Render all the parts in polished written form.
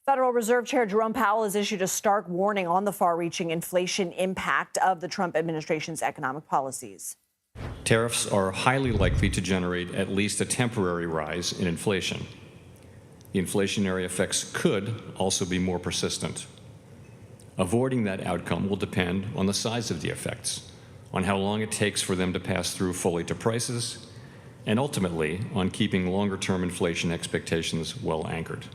Federal Reserve Chair Jerome Powell has issued a stark warning on the far-reaching inflation impact of the Trump administration's economic policies. Tariffs are highly likely to generate at least a temporary rise in inflation. The inflationary effects could also be more persistent. Avoiding that outcome will depend on the size of the effects, on how long it takes for them to pass through fully to prices, and ultimately on keeping longer-term inflation expectations well anchored.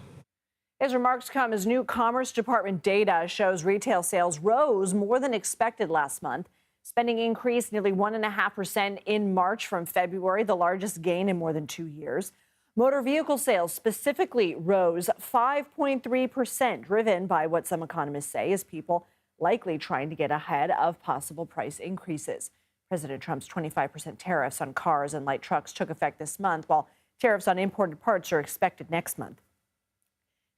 His remarks come as new Commerce Department data shows retail sales rose more than expected last month. Spending increased nearly 1.5% in March from February, the largest gain in more than 2 years. Motor vehicle sales specifically rose 5.3%, driven by what some economists say is people likely trying to get ahead of possible price increases. President Trump's 25% tariffs on cars and light trucks took effect this month, while tariffs on imported parts are expected next month.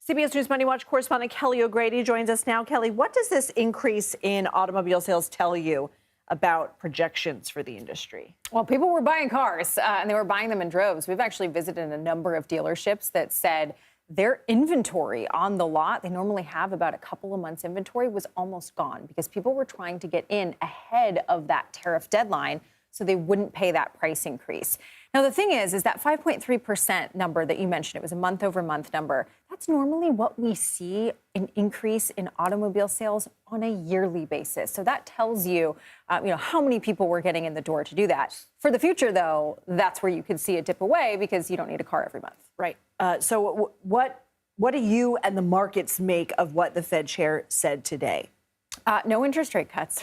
CBS News MoneyWatch correspondent Kelly O'Grady joins us now. Kelly, what does this increase in automobile sales tell you about projections for the industry? Well, people were buying cars and they were buying them in droves. We've actually visited a number of dealerships that said their inventory on the lot, they normally have about a couple of months inventory, was almost gone because people were trying to get in ahead of that tariff deadline so they wouldn't pay that price increase. Now, the thing is that 5.3% number that you mentioned, it was a month-over-month number. That's normally what we see an increase in automobile sales on a yearly basis. So that tells you, how many people were getting in the door to do that. For the future, though, that's where you could see it dip away because you don't need a car every month. Right. So what do you and the markets make of what the Fed chair said today? No interest rate cuts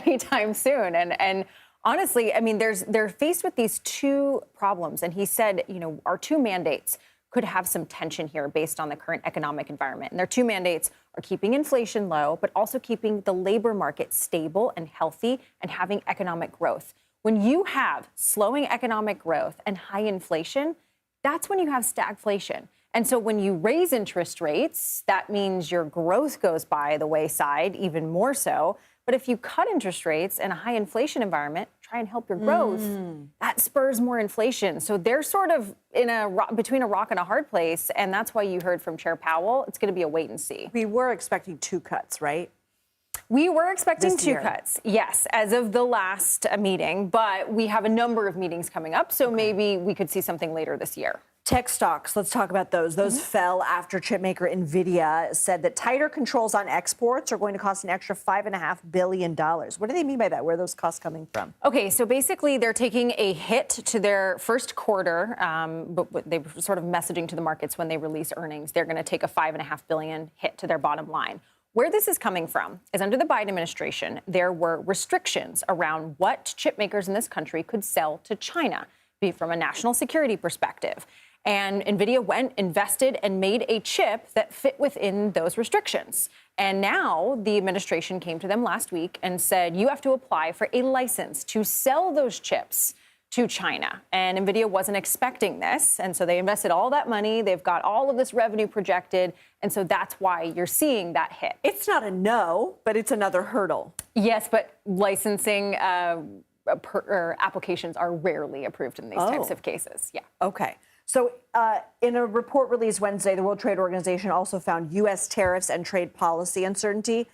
anytime soon. And honestly, I mean, they're faced with these two problems. And he said, our two mandates could have some tension here based on the current economic environment. And their two mandates are keeping inflation low, but also keeping the labor market stable and healthy and having economic growth. When you have slowing economic growth and high inflation, that's when you have stagflation. And so when you raise interest rates, that means your growth goes by the wayside even more so. But if you cut interest rates in a high inflation environment, try and help your growth, that spurs more inflation. So they're sort of between a rock and a hard place. And that's why you heard from Chair Powell, it's going to be a wait and see. We were expecting 2 cuts, right? We were expecting 2 cuts, yes, as of the last meeting. But we have a number of meetings coming up. So maybe we could see something later this year. Tech stocks, let's talk about those. Those fell after chipmaker NVIDIA said that tighter controls on exports are going to cost an extra $5.5 billion. What do they mean by that? Where are those costs coming from? Okay, so basically they're taking a hit to their first quarter, but they were sort of messaging to the markets when they release earnings. They're going to take a $5.5 billion hit to their bottom line. Where this is coming from is under the Biden administration, there were restrictions around what chip makers in this country could sell to China, be it from a national security perspective. And NVIDIA went, invested, and made a chip that fit within those restrictions. And now the administration came to them last week and said, you have to apply for a license to sell those chips to China. And NVIDIA wasn't expecting this. And so they invested all that money. They've got all of this revenue projected. And so that's why you're seeing that hit. It's not a no, but it's another hurdle. Yes, but licensing applications are rarely approved in these types of cases. Yeah. Okay. So in a report released Wednesday, the World Trade Organization also found U.S. tariffs and trade policy uncertainty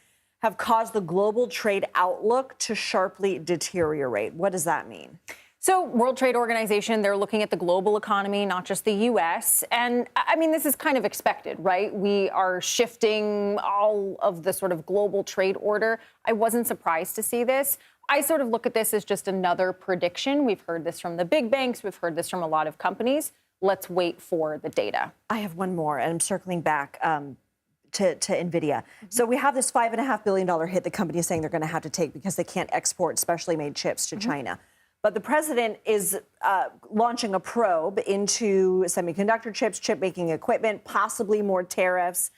have caused the global trade outlook to sharply deteriorate. What does that mean? So World Trade Organization, they're looking at the global economy, not just the U.S. And I mean, this is kind of expected, right? We are shifting all of the sort of global trade order. I wasn't surprised to see this. I sort of look at this as just another prediction. We've heard this from the big banks. We've heard this from a lot of companies. Let's wait for the data. I have one more, and I'm circling back to NVIDIA. So we have this $5.5 billion hit the company is saying they're going to have to take because they can't export specially made chips to China. But the president is launching a probe into semiconductor chips, chip-making equipment, possibly more tariffs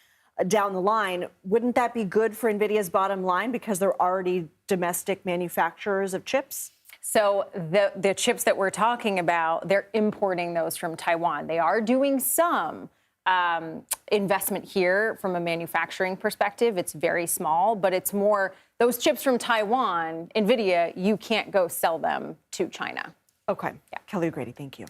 down the line. Wouldn't that be good for NVIDIA's bottom line because they're already domestic manufacturers of chips? So the chips that we're talking about, they're importing those from Taiwan. They are doing some investment here from a manufacturing perspective. It's very small, but it's more those chips from Taiwan, NVIDIA, you can't go sell them to China. Okay. Yeah. Kelly O'Grady, thank you.